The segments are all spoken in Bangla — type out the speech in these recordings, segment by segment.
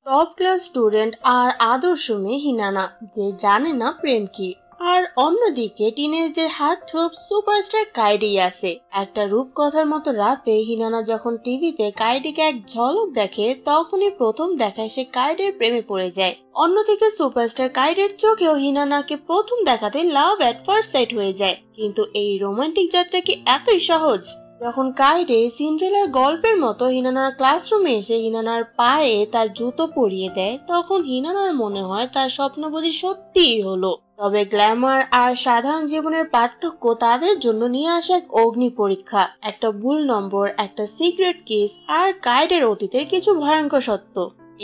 টপ ক্লাস স্টুডেন্ট আর আদর্শ মেয়ে হিনানা, যে জানে না প্রেম কি। আর অন্যদিকে টিনেজদের হার্ট থ্রোব সুপারস্টার কাইডি আছে। একটা রূপকথার মতো রাতে হিনানা যখন টিভিতে কাইডিকে এক ঝলক দেখে, তখনই প্রথম দেখায় সে কাইডের প্রেমে পড়ে যায়। অন্যদিকে সুপারস্টার কাইডের চোখেও হিনানাকে প্রথম দেখাতে লাভ এট ফার্স্ট সাইট হয়ে যায়। কিন্তু এই রোমান্টিক যাত্রা কি এতই সহজ? যখন কাইডে সিন্ড্রেলার গল্পের মতো হিনানার ক্লাসরুমে এসে হিনানার পায়ে তার জুতো পরিয়ে দেয়, তখন হিনানার মনে হয় তার স্বপ্ন বুঝি সত্যিই হলো। তবে গ্ল্যামার আর সাধারণ জীবনের পার্থক্য তাদের জন্য নিয়ে আসে এক অগ্নি পরীক্ষা, একটা ভুল নম্বর, একটা সিক্রেট কিস আর কাইডের অতীতের কিছু ভয়ঙ্কর সত্য।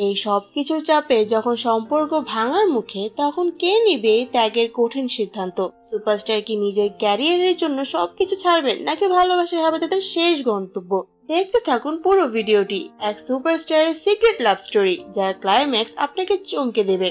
এই সবকিছুর চাপে যখন সম্পর্ক ভাঙার মুখে, তখন কে নিবে ত্যাগের কঠিন সিদ্ধান্ত? সুপারস্টার কি নিজের ক্যারিয়ারের জন্য সবকিছু ছাড়বেন, নাকি ভালোবাসা হবে তাদের শেষ গন্তব্য? দেখতে থাকুন পুরো ভিডিওটি। এক সুপারস্টারের সিক্রেট লাভ স্টোরি, যার ক্লাইম্যাক্স আপনাকে চমকে দেবে।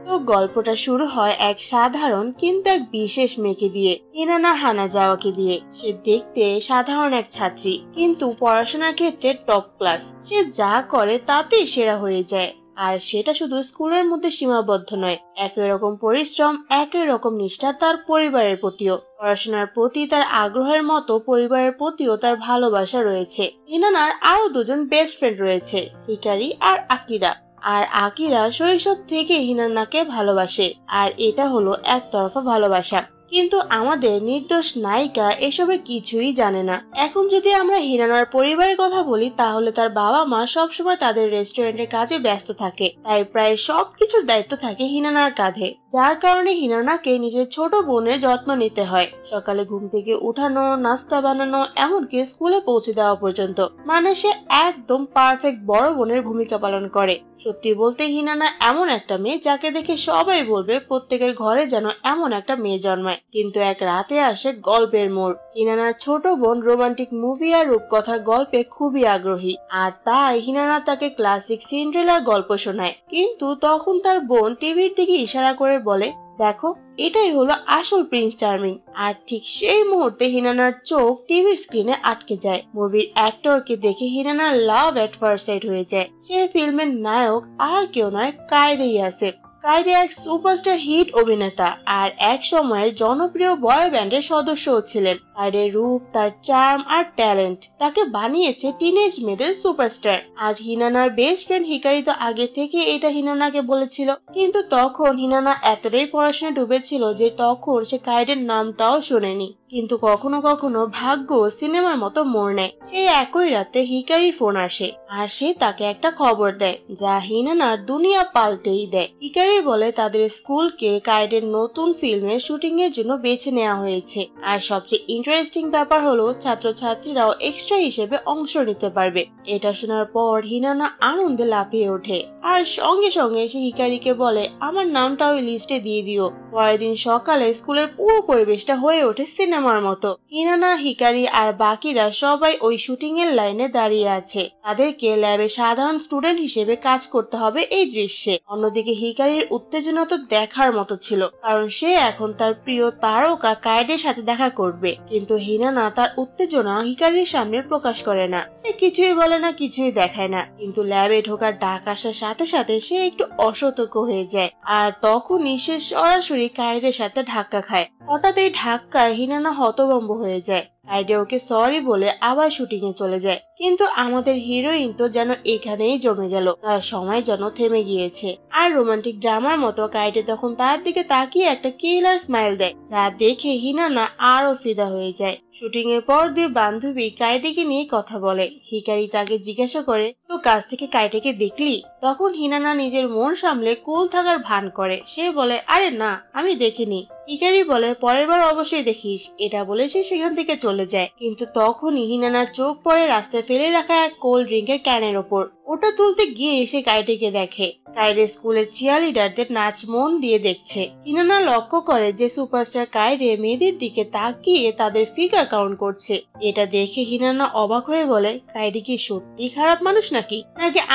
তো গল্পটা শুরু হয় এক সাধারণ কিন্তু এক বিশেষ মেয়েকে দিয়ে, হিনানা হানাজাওয়াকে দিয়ে। সে দেখতে সাধারণ এক ছাত্রী, কিন্তু পড়াশোনার ক্ষেত্রে টপ ক্লাস। সে যা করে তাতেই সেরা হয়ে যায়। আর সেটা শুধু স্কুলের মধ্যে সীমাবদ্ধ নয়, একই রকম পরিশ্রম, একই রকম নিষ্ঠা তার পরিবারের প্রতিও। পড়াশোনার প্রতি তার আগ্রহের মতো পরিবারের প্রতিও তার ভালোবাসা রয়েছে। হিনানার আরো দুজন বেস্ট ফ্রেন্ড রয়েছে, হিকারি আর আকিরা। আর আকিরা শৈশব থেকে হিনানাকে ভালোবাসে, আর এটা হলো একতরফা ভালোবাসা। কিন্তু আমাদের নির্দোষ নায়িকা এসবে কিছুই জানে না। এখন যদি আমরা হিনানার পরিবারের কথা বলি, তাহলে তার বাবা মা সবসময় তাদের রেস্টুরেন্টের কাজে ব্যস্ত থাকে, তাই প্রায় সবকিছুর দায়িত্ব থাকে হিনানার কাঁধে। যার কারণে হিনানাকে নিজের ছোট বোনের যত্ন নিতে হয়, সকালে ঘুম থেকে উঠানো, নাস্তা বানানো, এমনকি স্কুলে পৌঁছে দেওয়া পর্যন্ত। মানে সে একদম পারফেক্ট বড় বোনের ভূমিকা পালন করে। সত্যি বলতে হিনানা এমন একটা মেয়ে যাকে দেখে সবাই বলবে প্রত্যেকের ঘরে যেন এমন একটা মেয়ে জন্মায়। কিন্তু এক রাতে আসে গল্পের মোড়। হিনানার ছোট বোন রোমান্টিক মুভি আর রূপকথার গল্পে খুবই আগ্রহী, আর তাই হিনানা তাকে ক্লাসিক সিন্ড্রেলার গল্প শোনায়। কিন্তু তখন তার বোন টিভির দিকে ইশারা করে বলে, দেখো, এটাই হলো আসল প্রিন্স চার্মিং। আর ঠিক সেই মুহূর্তে হিনানার চোখ টিভির স্ক্রিনে আটকে যায়। মুভির অ্যাক্টরকে দেখে হিনানার লাভ এট ফার্স্ট সাইট হয়ে যায়। সে ফিল্মের নায়ক আর কেউ নয়, কাইডি আছে। কাইডি এক সুপারস্টার হিট অভিনেতা আর এক সময়ের জনপ্রিয় বয় ব্যান্ডের সদস্যও ছিলেন। কাইডির রূপ, তার চার্ম আর ট্যালেন্ট তাকে বানিয়েছে টিনেজ মেয়েদের সুপারস্টার। আর হিনানার বেস্ট ফ্রেন্ড হিকারি তো আগে থেকে এটা হিনানাকে বলেছিল, কিন্তু তখন হিনানা এতটাই পড়াশোনায় ডুবেছিল যে তখন সে কাইডের নামটাও শোনেনি। কিন্তু কখনো কখনো ভাগ্য সিনেমার মতো মোড় নেয়। সেই একই রাতে হিকারির ফোন আসে, আর সে তাকে একটা খবর দেয় যা হিনানার দুনিয়া পাল্টেই দেয়। হিকারি বলে তাদের স্কুলকে কাইডের নতুন ফিল্মের শুটিং এর জন্য বেছে নেওয়া হয়েছে। আর সবচেয়ে ইন্টারেস্টিং ব্যাপার হলো ছাত্রছাত্রীরাও এক্সট্রা হিসেবে অংশ নিতে পারবে। এটা শোনার পর হিনানা আনন্দে লাফিয়ে ওঠে, আর সঙ্গে সঙ্গে সে হিকারিকে বলে, আমার নামটা ওই লিস্টে দিয়ে দিও। পরের দিন সকালে স্কুলের পুরো পরিবেশটা হয়ে ওঠে সিনেমার মতো। হিনানা, হিকারি আর বাকিরা সবাই ওই শুটিং এর লাইনে দাঁড়িয়ে আছে। তাদেরকে ল্যাবে সাধারণ স্টুডেন্ট হিসেবে কাজ করতে হবে এই দৃশ্যে। অন্যদিকে হিকারির উত্তেজনা তো দেখার মতো ছিল, কারণ সে এখন তার প্রিয় তারকা কাইডের সাথে দেখা করবে। কিন্তু হিনানা তার উত্তেজনা হিকারির সামনে প্রকাশ করে না। সে কিছুই বলে না, কিছুই দেখায় না। কিন্তু ল্যাবে ঢোকার ডাক আসার সাথে সাথে সে একটু অসতর্ক হয়ে যায়, আর তখনই সে সরাসরি কাইডের সাথে ধাক্কা খায়। হঠাৎ এই ধাক্কায় হিনানা হতভম্ব হয়ে যায়। কাইডে ওকে সরি বলে আবার শুটিং এ চলে যায়। কিন্তু আমাদের হিরোইন তো যেন এখানেই জমে গেল, তার সময় যেন থেমে গিয়েছে। আর রোমান্টিক ড্রামার মতো কাইডে তখন তার দিকে তাকিয়ে একটা কিলার স্মাইল দেয়, যা দেখে হিনানা আরো ফিদা হয়ে যায়। শুটিং এর পর দুই বান্ধবী কাইডেকে নিয়ে কথা বলে। হিকারি তাকে জিজ্ঞাসা করে, তো কাছ থেকে কাইডেকে দেখলি? তখন হিনানা নিজের মন সামলে কুল থাকার ভান করে। সে বলে, আরে না, আমি দেখিনি। হিকারি বলে, পরের বার অবশ্যই দেখিস। এটা বলে সে সেখান থেকে চলে যায়। কিন্তু তখনই হিনানার চোখ পড়ে রাস্তায় ফেলে রাখা এক কোল্ড ড্রিঙ্কের ক্যানের ওপর। ওটা তুলতে গিয়ে এসে কাইডেকে দেখে। কাইডে স্কুলের চিয়ারলিডারদের নাচ মন দিয়ে দেখছে। হিনানা লক্ষ্য করে যে সুপারস্টার কাইডে মেয়েদের দিকে তাকিয়ে তাদের ফিগার কাউন্ট করছে। এটা দেখে হিনানা অবাক হয়ে বলে, কাইডে কি সত্যি খারাপ মানুষ নাকি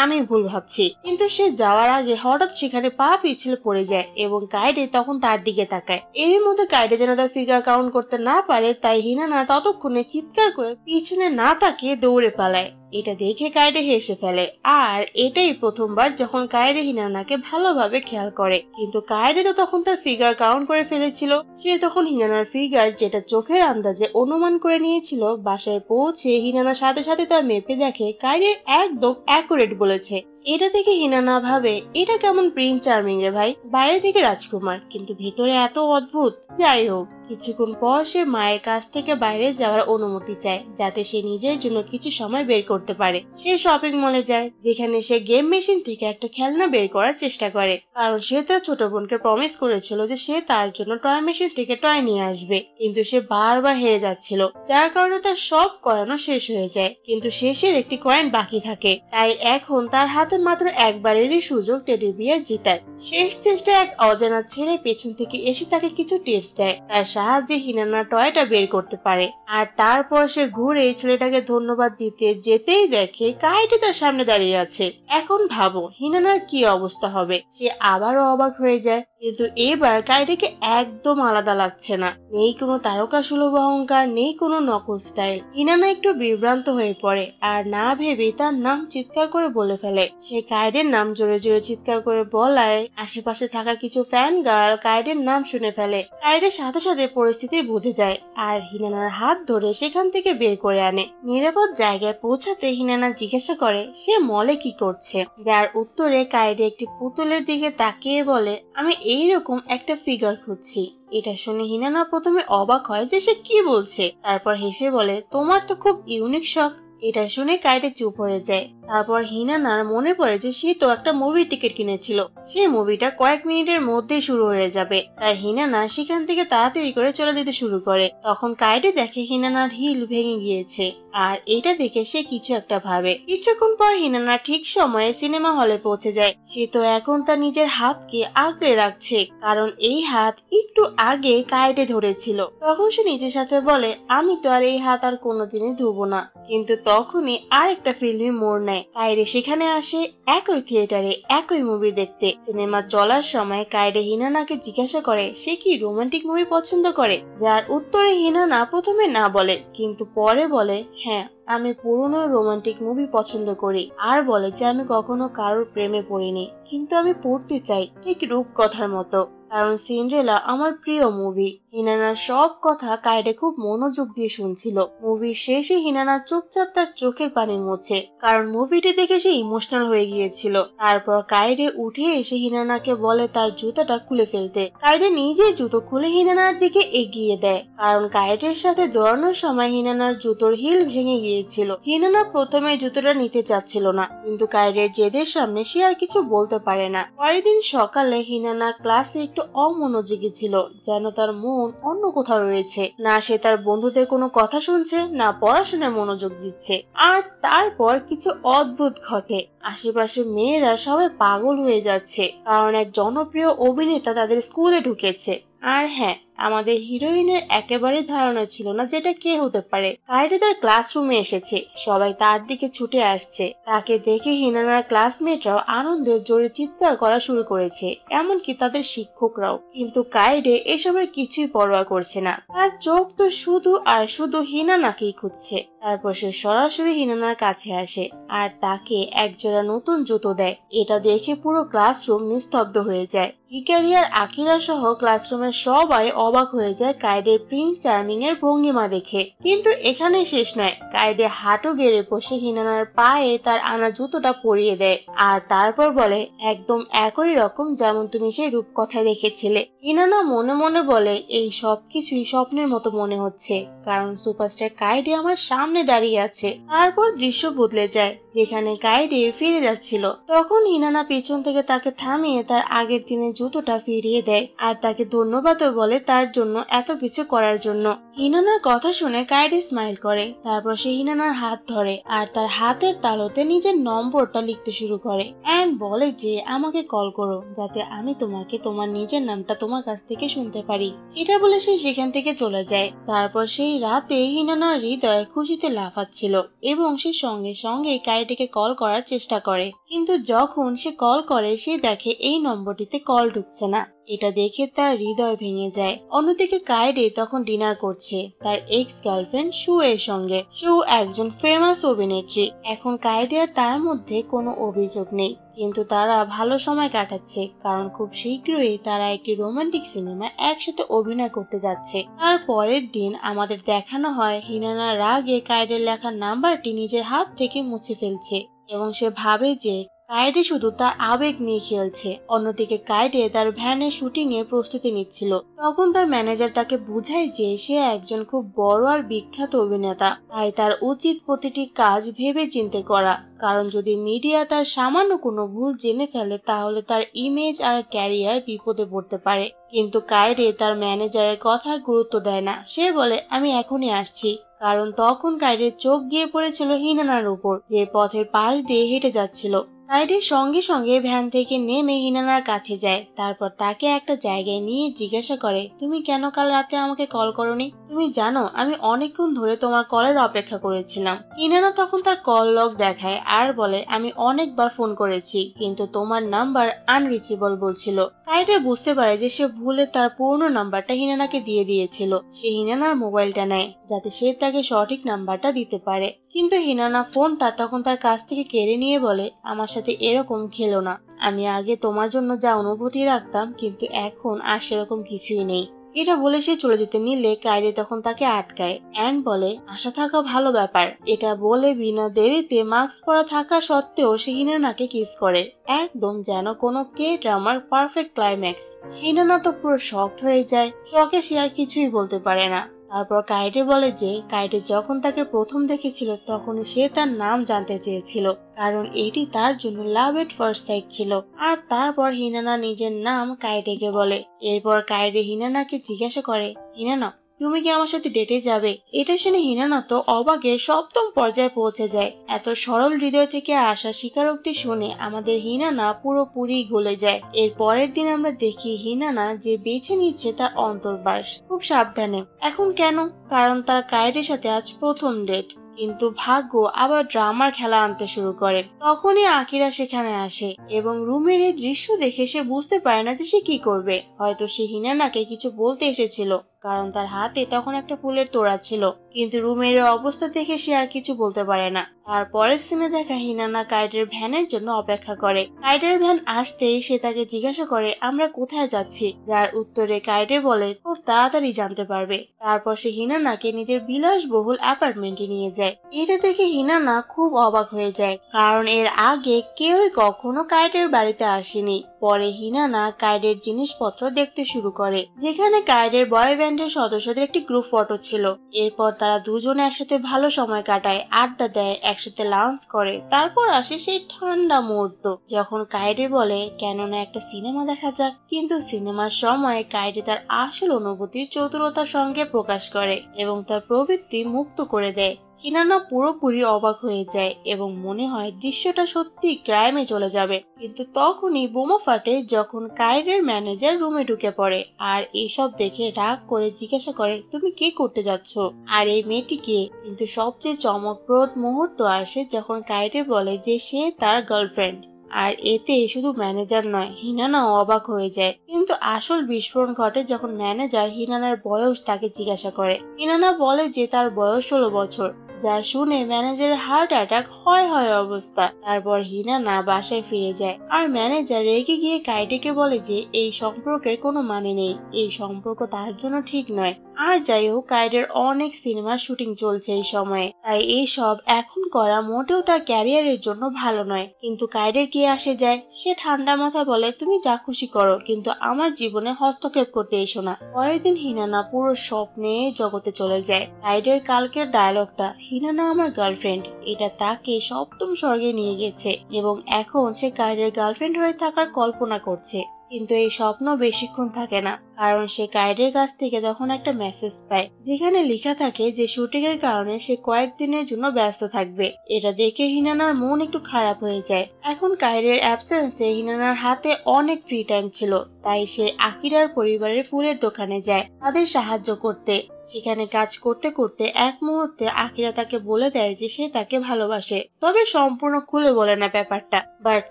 আমি ভুল ভাবছি? কিন্তু সে যাওয়ার আগে হঠাৎ সেখানে পা পিছলে পড়ে যায়, এবং কাইডে তখন তার দিকে তাকায়। এর মধ্যে কাইডে যেন তার ফিগার কাউন্ট করতে না পারে, তাই হিনানা ততক্ষণে চিৎকার করে পিছনে না তাকিয়ে দৌড়ে পালায়। এটা দেখে কাইডে হেসে ফেলে, আর এটাই প্রথমবার যখন কায়েরে হিনানাকে ভালোভাবে খেয়াল করে। কিন্তু কায়েরে তো তখন তার ফিগার কাউন্ট করে ফেলেছিল। সে তখন হিনানার ফিগার যেটা চোখের আন্দাজে অনুমান করে নিয়েছিল, বাসায় পৌঁছে হিনানার সাথে সাথে তা মেপে দেখে কায়েরে একদম অ্যাকুরেট বলেছে। এটা দেখে হিনানা ভাবে, এটা কেমন প্রিন্স চার্মিং রে ভাই, বাইরে থেকে রাজকুমার কিন্তু ভেতরে এত অদ্ভুত। যাই হোক, কিছুক্ষণ পর সে মায়ের কাছ থেকে বাইরে যাওয়ার অনুমতি চায় যাতে সে নিজের জন্য কিছু সময় বের করতে পারে। সে শপিং মলে যায়, যেখানে সে গেম মেশিন থেকে একটা খেলনা বের করার চেষ্টা করে, কারণ সে তার ছোট বোনকে প্রমিস করেছিল যে সে তার জন্য টয় মেশিন থেকে টয় নিয়ে আসবে। কিন্তু সে বারবার হেরে যাচ্ছিল, যার কারণে তার সব কয়েনও শেষ হয়ে যায়। কিন্তু শেষের একটি কয়েন বাকি থাকে, তাই এখন তার হাতে মাত্র একবারেরই সুযোগ টেডি বিয়ার জিতার। শেষ চেষ্টা এক অজানা ছেলে পেছন থেকে এসে তাকে কিছু টিপস দেয়, তার সাহায্যে হিনানা টয়টা বের করতে পারে। আর তারপর সে ঘুরে ছেলেটাকে ধন্যবাদ দিতে যেতেই দেখে কায়েটি তার সামনে দাঁড়িয়ে আছে। এখন ভাবো হিনানার কি অবস্থা হবে। সে আবারও অবাক হয়ে যায়, কিন্তু এবার কায়েটিকে একদম আলাদা লাগছে না। নেই কোনো তারকা সুলভ অহংকার, নেই কোনো নকল স্টাইল। হিনানা একটু বিভ্রান্ত হয়ে পড়ে, আর না ভেবে তার নাম চিৎকার করে বলে ফেলে। সে কায়েডের নাম জোরে জোরে চিৎকার করে বলায় আশেপাশে থাকা কিছু ফ্যান গার্ল কায়েডের নাম শুনে ফেলে। কায়েডের সাথে সাথে পরিস্থিতি বুঝে যায় আর হিনানার হাত ধরে সেখান থেকে বের করে আনে। নিরাপদ জায়গায় পৌঁছাতে হিনানা জিজ্ঞাসা করে সে মলে কি করছে, যার উত্তরে কায়েডে একটি পুতুলের দিকে তাকিয়ে বলে, আমি এইরকম একটা ফিগার খুঁজছি। এটা শুনে হিনানা প্রথমে অবাক হয় যে সে কি বলছে, তারপর হেসে বলে, তোমার তো খুব ইউনিক শখ। এটা শুনে কায়েডে চুপ হয়ে যায়। তারপর হিনানার মনে পড়ে যে সে তো একটা মুভির টিকিট কিনেছিল, সেই মুভিটা কয়েক মিনিটের মধ্যেই শুরু হয়ে যাবে। তাই হিনানা সেখান থেকে তাড়াতাড়ি করে চলে যেতে শুরু করে। তখন কায়েডে দেখে হিনানার হিল ভেঙে গিয়েছে, আর এটা দেখে সে কিছু একটা ভাবে। কিছুক্ষণ পর হিনানা ঠিক সময়ে সিনেমা হলে পৌঁছে যায়। সে তো এখন তার নিজের হাতকে আঁকড়ে রাখছে, কারণ এই হাত একটু আগে কায়েডে ধরেছিল। তখন সে নিজের সাথে বলে, আমি তো আর এই হাত আর কোনোদিনই ধুবো না। কিন্তু তখনই আরেকটা ফিল্মে মোড় নেয়। কায়েডে সেখানে আসে একই থিয়েটারে একই মুভি দেখতে। সিনেমা চলার সময় কায়েডে হিনানাকে জিজ্ঞাসা করে সে কি রোমান্টিক মুভি পছন্দ করে, যার উত্তরে হিনানা প্রথমে না বলে, কিন্তু পরে বলে হ্যাঁ আমি পুরনো রোমান্টিক মুভি পছন্দ করি, আর বলে যে আমি কখনো কারোর প্রেমে পড়িনি, কিন্তু আমি পড়তে চাই, ঠিক রূপকথার মতো, কারণ সিন্ড্রেলা আমার প্রিয় মুভি। হিনানার সব কথা কায়েডে খুব মনোযোগ দিয়ে শুনছিল। মুভির শেষে হিনানা চুপচাপ তার চোখের পানি মুছে, কারণ মুভিটি দেখে সে ইমোশনাল হয়ে গিয়েছিল। তারপর কায়েডে উঠে এসে হিনানাকে বলে তার জুতাটা খুলে ফেলতে। কায়েডে নিজে জুতো খুলে হিনানার দিকে এগিয়ে দেয়, কারণ কায়েডের সাথে দৌড়ানোর সময় হিনানার জুতোর হিল ভেঙে গিয়েছিল। হিনানা প্রথমে জুতোটা নিতে চাচ্ছিল না, কিন্তু কায়েডের জেদের সামনে সে আর কিছু বলতে পারে না। পরের দিন সকালে হিনানা ক্লাসে একটু অমনোযোগী ছিল, যেন তার মন অন্য কোথাও রয়েছে। না সে তার বন্ধুদের কোনো কথা শুনছে, না পড়াশোনায় মনোযোগ দিচ্ছে। আর তারপর কিছু অদ্ভুত ঘটে। আশেপাশে মেয়েরা সবাই পাগল হয়ে যাচ্ছে, কারণ এক জনপ্রিয় অভিনেতা তাদের স্কুলে ঢুকেছে। আর হ্যাঁ, আমাদের হিরোইনের একেবারে ধারণা ছিল না যেটা কে হতে পারে। কায়েডে তার ক্লাসরুমে এসেছে, সবাই তার দিকে ছুটে আসছে। তাকে দেখে হিনানার ক্লাসমেটরাও আনন্দে জোরে চিৎকার করা শুরু করেছে, এমনকি তাদের শিক্ষকরাও। কিন্তু কায়েডে এসবের কিছুই পরোয়া করছে না, তার চোখ তো শুধু আর শুধু হিনানাকেই খুঁজছে। তারপর সে সরাসরি হিনানার কাছে আসে আর তাকে একজোড়া নতুন জুতো দেয়। এটা দেখে পুরো ক্লাসরুম নিস্তব্ধ হয়ে যায়। হিকারি আর আকিরা সহ ক্লাসরুমের সবাই অবাক হয়ে যায় কায়েডের প্রিন্স চার্মিং এর ভঙ্গিমা দেখে। কিন্তু এখানে শেষ নয়, কায়েডে হাঁটু গেড়ে বসে হিনানার পায়ে তার আনা জুতোটা পরিয়ে দেয়, আর তারপর বলে একদম একই রকম যেমন তুমি সেই রূপকথায় দেখেছিলে। হিনানা মনে মনে বলে এই সব কিছুই স্বপ্নের মতো মনে হচ্ছে, কারণ সুপারস্টার কায়েডে আমার সামনে দাঁড়িয়ে আছে। তারপর দৃশ্য বদলে যায়, যেখানে কায়েডে ফিরে যাচ্ছিল। তখন হিনানা পিছন থেকে তাকে থামিয়ে তার আগের দিনের জুতোটা ফিরিয়ে দেয়, আর তাকে ধন্যবাদও বলে তার জন্য এত কিছু করার জন্য। হিনানার কথা শুনে কায়েডে স্মাইল করে। তারপর সে হিনানার হাত ধরে আর তার হাতের তালুতে নিজের নম্বরটা লিখতে শুরু করে, এন্ড বলে যে আমাকে কল করো যাতে আমি তোমাকে তোমার নিজের নামটা তোমার কাছ থেকে শুনতে পারি। এটা বলে সে সেখান থেকে চলে যায়। তারপর সেই রাতে হিনানার হৃদয় খুশিতে লাফাচ্ছিল এবং সে সঙ্গে সঙ্গে কায়েডেকে কল করার চেষ্টা করে। কিন্তু যখন সে কল করে সে দেখে এই নম্বরটিতে কল ঢুকছে না। এটা দেখে তার হৃদয় ভেঙে যায়। অন্যদিকে কায়েডে তখন ডিনার করছে তার এক্স গার্লফ্রেন্ড শু এর সঙ্গে। শু একজন ফেমাস অভিনেত্রী। এখন কায়েডে আর তার মধ্যে কোনো অভিযোগ নেই, কিন্তু তারা ভালো সময় কাটাচ্ছে, কারণ খুব শীঘ্রই তারা একটি রোমান্টিক সিনেমা একসাথে অভিনয় করতে যাচ্ছে। তার পরের দিন আমাদের দেখানো হয় হিনানা রাগে কায়েডের লেখা নাম্বারটি নিজের হাত থেকে মুছে ফেলছে এবং সে ভাবে যে কায়েডে শুধু তার আবেগ নিয়ে খেলছে। অন্যদিকে কায়েডে তার ভ্যানের শুটিং এর প্রস্তুতি নিচ্ছিল। তখন তার ম্যানেজার তাকে বুঝায় যে সে একজন খুব বড় আর বিখ্যাত অভিনেতা, তাই তার উচিত প্রতিটি কাজ ভেবে চিন্তে করা, কারণ যদি মিডিয়া তার সামান্য কোনো ভুল জেনে ফেলে তাহলে তার ইমেজ আর ক্যারিয়ার বিপদে পড়তে পারে। কিন্তু কায়েডে তার ম্যানেজারের কথা গুরুত্ব দেয় না। সে বলে আমি এখনই আসছি, কারণ তখন কায়েডের চোখ গিয়ে পড়েছিল হিনানার উপর, যে পথের পাশ দিয়ে হেঁটে যাচ্ছিল। কায়েডে সঙ্গে সঙ্গে ভ্যান থেকে নেমে হিনানার কাছে যায়। তারপর তাকে একটা জায়গায় নিয়ে জিজ্ঞাসা করে, তুমি কেন কাল রাতে আমাকে কল করোনি? তুমি জানো আমি অনেকক্ষণ ধরে তোমার কলের অপেক্ষা করেছিলাম। হিনানা তখন তার কল লগ দেখায় আর বলে, আমি অনেকবার ফোন করেছি কিন্তু তোমার নাম্বার আনরিচেবল বলছিল। কায়েডে বুঝতে পারে যে সে ভুলে তার পুরনো নাম্বারটা হিনানাকে দিয়ে দিয়েছিল। সে হিনানার মোবাইলটা নেয় যাতে সে তাকে সঠিক নাম্বারটা দিতে পারে, কিন্তু হিনানা ফোনটা তখন তার কাছ থেকে কেড়ে নিয়ে বলে, আমার সাথে এরকম খেলো না। আমি আগে তোমার জন্য যা অনুভূতি রাখতাম কিন্তু এখন আর সেরকম কিছুই নেই। এটা বলে সে চলে যেতে নিলে কায়েডে তখন তাকে আটকায় অ্যান্ড বলে, আশা থাকা ভালো ব্যাপার। এটা বলে বিনা দেরিতে মাস্ক পরা থাকা সত্ত্বেও সে হিনানাকে কিস করে, একদম যেন কোনো কে ড্রামার পারফেক্ট ক্লাইম্যাক্স। হিনানা তো পুরো শকড হয়ে যায়। শকে সে আর কিছুই বলতে পারে না। তারপর কায়েডে বলে যে কায়েডে যখন তাকে প্রথম দেখেছিল তখন সে তার নাম জানতে চেয়েছিল, কারণ এটি তার জন্য লাভ এট ফার্স্ট সাইট ছিল। আর তারপর হিনানা নিজের নাম কায়েডেকে বলে। এরপর কায়েডে হিনানাকে জিজ্ঞাসা করে, হিনানা তুমি কি আমার সাথে ডেটে যাবে? এটা শুনে হিনানা তো অবাকে সপ্তম পর্যায়ে পৌঁছে যায়। এত সরল হৃদয় থেকে আসা স্বীকারোক্তি শুনে আমাদের হিনানা পুরোপুরি গলে যায়। এর পরের দিন আমরা দেখি হিনানা যে বেছে নিচ্ছে তার অন্তর্বাস, খুব সাবধানে। এখন কেন? কারণ তার কায়েডের সাথে আজ প্রথম ডেট। কিন্তু ভাগ্য আবার ড্রামার খেলা আনতে শুরু করে। তখনই আকিরা সেখানে আসে এবং রুমের এই দৃশ্য দেখে সে বুঝতে পারে না যে সে কি করবে। হয়তো সে হিনানাকে কিছু বলতে এসেছিল, কারণ তার হাতে তখন একটা ফুলের তোড়া ছিল, কিন্তু রুমের অবস্থা দেখে সে আর কিছু বলতে পারে না। তারপরের সিনে দেখা হিনানা কায়েডের ভ্যানের জন্য অপেক্ষা করে। কায়েডের ভ্যান আসতেই সে তাকে জিজ্ঞাসা করে আমরা কোথায় যাচ্ছি, যার উত্তরে কায়েডে বলে খুব তাড়াতাড়ি জানতে পারবে। তারপর সে হিনানাকে নিজের বিলাসবহুল অ্যাপার্টমেন্টে নিয়ে যায়। এটা দেখে হিনানা খুব অবাক হয়ে যায়, কারণ এর আগে কেউই কখনো কায়েডের বাড়িতে আসেনি। পরে হিনানা কায়েডের জিনিসপত্র দেখতে শুরু করে, যেখানে কায়েডের বয় ব্যান্ডের সদস্যদের একটি গ্রুপ ফটো ছিল। এরপর তারা দুজনে একসাথে ভালো সময় কাটায়, আড্ডা দেয়, একসাথে লাঞ্চ করে। তারপর আসে সেই ঠান্ডা মুহূর্ত যখন কায়েডে বলে কেননা একটা সিনেমা দেখা যাক। কিন্তু সিনেমার সময় কায়েডে তার আসল অনুভূতি চতুরতার সঙ্গে প্রকাশ করে এবং তার প্রবৃত্তি মুক্ত করে দেয়। হিনানা পুরোপুরি অবাক হয়ে যায় এবং মনে হয় দৃশ্যটা সত্যি ক্রাইমে চলে যাবে। কিন্তু তখনই বোমা ফাটে যখন কায়েডের ম্যানেজার রুমে ঢুকে পড়ে আর এইসব দেখে রাগ করে জিজ্ঞাসা করে তুমি কি করতে যাচ্ছ আর এই মেয়েটি কে? কিন্তু সবচেয়ে চমকপ্রদ মুহূর্ত আসে যখন কায়েডে বলে যে সে তার গার্লফ্রেন্ড। আর এতে শুধু ম্যানেজার নয়, হিনানাও অবাক হয়ে যায়। কিন্তু আসল বিস্ফোরণ ঘটে যখন ম্যানেজার হিনানার বয়স তাকে জিজ্ঞাসা করে। হিনানা বলে যে তার বয়স 16 বছর, যা শুনে ম্যানেজারের হার্ট অ্যাটাক হয় অবস্থা। তারপর হিনানা বাসায় ফিরে যায় আর ম্যানেজার রেগে গিয়ে কায়েডেকে বলে যে এই সম্পর্কের কোনো মানে নেই, এই সম্পর্ক তার জন্য ঠিক নয়। আর যাই হোক, কায়েডের অনেক সিনেমার শুটিং চলছে এই সময়ে, তাই এই সব এখন করা মোটেও তার ক্যারিয়ারের জন্য ভালো নয়। কিন্তু কায়েডের কি আসে যায়? সে ঠান্ডা মাথায় বলে তুমি যা খুশি করো, কিন্তু আমার জীবনে হস্তক্ষেপ করতে এসো না। পরের দিন হিনানা পুরো স্বপ্নে জগতে চলে যায়। কায়েডের কালকের ডায়লগটা হিনানা আমার গার্লফ্রেন্ড, এটা তাকে সপ্তম স্বর্গে নিয়ে গেছে এবং এখন সে কায়েডের গার্লফ্রেন্ড হয়ে থাকার কল্পনা করছে। কিন্তু এই স্বপ্ন বেশিক্ষণ থাকে না, কারণ সে কাইডের কাছ থেকে তখন একটা মেসেজ পায় যেখানে লেখা থাকে যে শুটিং এর কারণে সে কয়েকদিনের জন্য ব্যস্ত থাকবে। এটা দেখে হিনানার মন একটু খারাপ হয়ে যায়। এখন কাইডের অ্যাবসেন্সে হিনানার হাতে অনেক ফ্রি টাইম ছিল, তাই সে আকিরার পরিবারের ফুলের দোকানে যায় তাদের সাহায্য করতে। সেখানে কাজ করতে করতে এক মুহূর্তে আকিরা তাকে বলে দেয় যে সে তাকে ভালোবাসে, তবে সম্পূর্ণ খুলে বলে না ব্যাপারটা, বাট